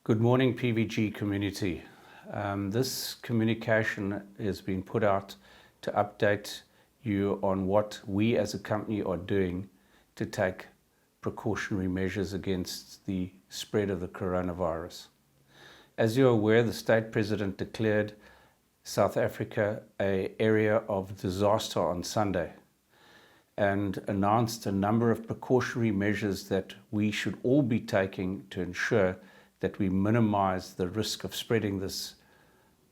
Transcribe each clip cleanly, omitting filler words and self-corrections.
Good morning, PVG community. This communication is being put out to update you on what we as a company are doing to take precautionary measures against the spread of the coronavirus. As you're aware, the state president declared South Africa an area of disaster on Sunday and announced a number of precautionary measures that we should all be taking to ensure that we minimize the risk of spreading this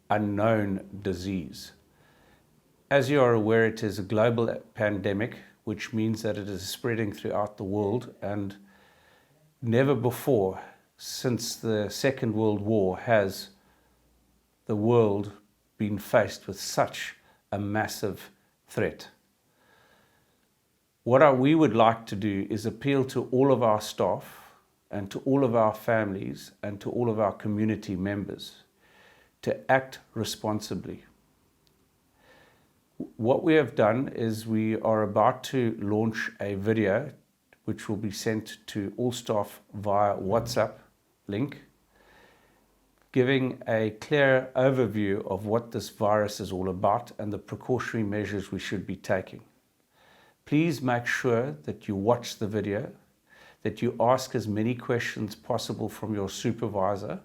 unknown disease. As you are aware, it is a global pandemic, which means that it is spreading throughout the world, and never before since the Second World War has the world been faced with such a massive threat. What we would like to do is appeal to all of our staff and to all of our families and to all of our community members to act responsibly. What we have done is we are about to launch a video which will be sent to all staff via WhatsApp link, giving a clear overview of what this virus is all about and the precautionary measures we should be taking. Please make sure that you watch the video, that you ask as many questions possible from your supervisor,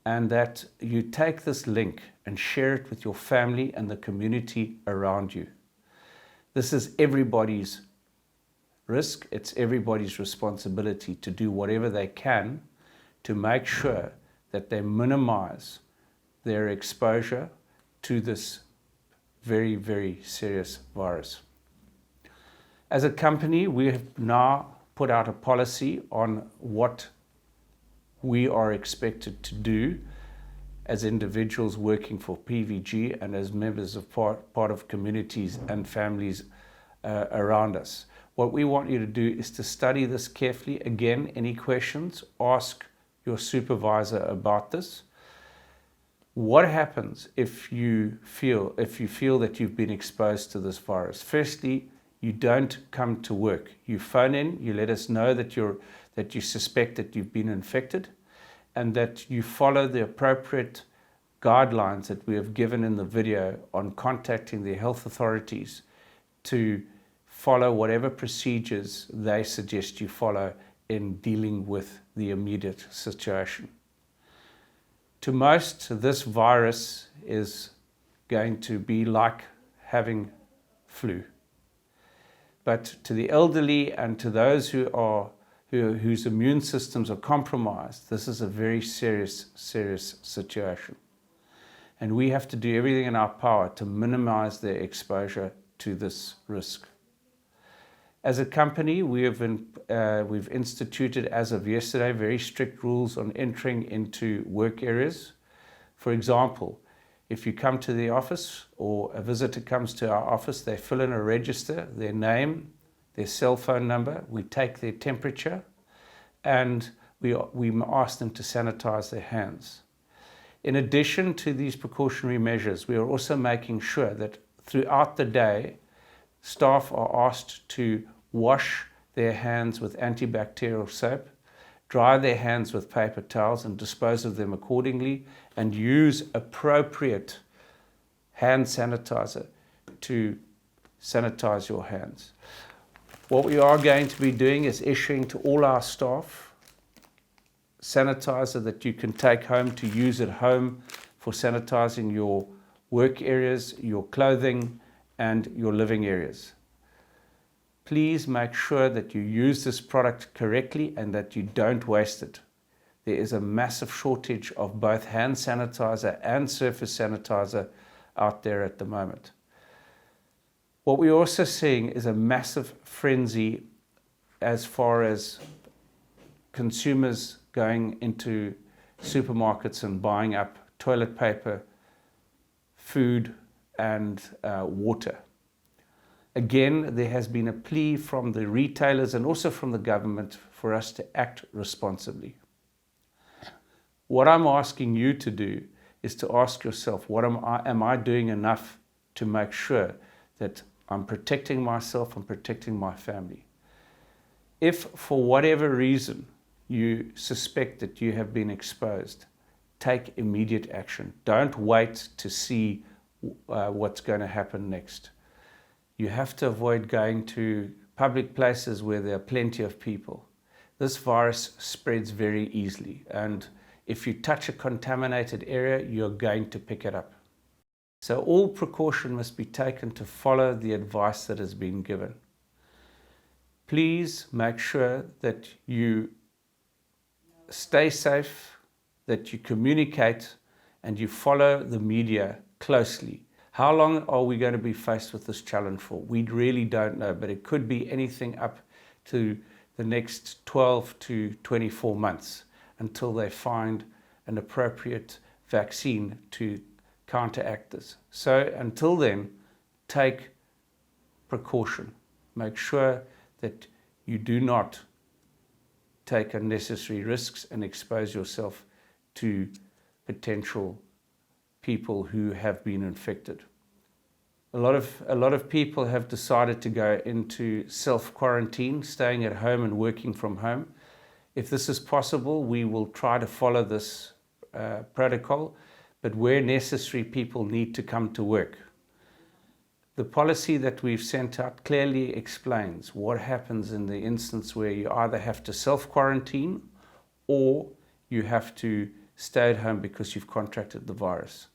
and that you take this link and share it with your family and the community around you. This is everybody's risk. It's everybody's responsibility to do whatever they can to make sure that they minimize their exposure to this very, very serious virus. As a company, we have now put out a policy on what we are expected to do as individuals working for PVG and as members of part of communities and families around us. What we want you to do is to study this carefully. Again, any questions, ask your supervisor about this. What happens if you feel that you've been exposed to this virus? Firstly, you don't come to work. You phone in, you let us know that you suspect that you've been infected, and that you follow the appropriate guidelines that we have given in the video on contacting the health authorities to follow whatever procedures they suggest you follow in dealing with the immediate situation. To most, this virus is going to be like having flu. But to the elderly and to those whose immune systems are compromised, this is a very serious situation. And we have to do everything in our power to minimize their exposure to this risk. As a company, we've instituted, as of yesterday, very strict rules on entering into work areas. For example, if you come to the office or a visitor comes to our office, they fill in a register, their name, their cell phone number, we take their temperature, and we ask them to sanitize their hands. In addition to these precautionary measures, we are also making sure that throughout the day, staff are asked to wash their hands with antibacterial soap, dry their hands with paper towels and dispose of them accordingly, and use appropriate hand sanitizer to sanitize your hands. What we are going to be doing is issuing to all our staff sanitizer that you can take home to use at home for sanitizing your work areas, your clothing, and your living areas. Please make sure that you use this product correctly and that you don't waste it. There is a massive shortage of both hand sanitizer and surface sanitizer out there at the moment. What we're also seeing is a massive frenzy as far as consumers going into supermarkets and buying up toilet paper, food, and water. Again, there has been a plea from the retailers and also from the government for us to act responsibly. What I'm asking you to do is to ask yourself, am I doing enough to make sure that I'm protecting myself and protecting my family? If for whatever reason you suspect that you have been exposed, take immediate action. Don't wait to see what's going to happen next. You have to avoid going to public places where there are plenty of people. This virus spreads very easily, and if you touch a contaminated area, you're going to pick it up. So all precaution must be taken to follow the advice that has been given. Please make sure that you stay safe, that you communicate, and you follow the media closely. How long are we going to be faced with this challenge for? We really don't know, but it could be anything up to the next 12 to 24 months until they find an appropriate vaccine to counteract this. So until then, take precaution. Make sure that you do not take unnecessary risks and expose yourself to potential people who have been infected. A lot of people have decided to go into self-quarantine, staying at home and working from home. If this is possible, we will try to follow this protocol, but where necessary, people need to come to work. The policy that we've sent out clearly explains what happens in the instance where you either have to self-quarantine or you have to stay at home because you've contracted the virus.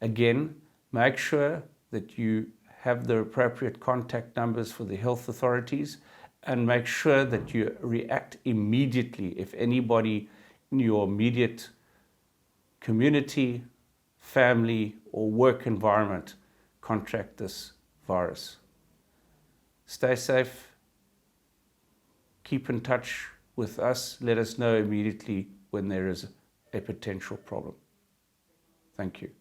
Again, make sure that you have the appropriate contact numbers for the health authorities, and make sure that you react immediately if anybody in your immediate community, family, or work environment contract this virus. Stay safe. Keep in touch with us. Let us know immediately when there is a potential problem. Thank you.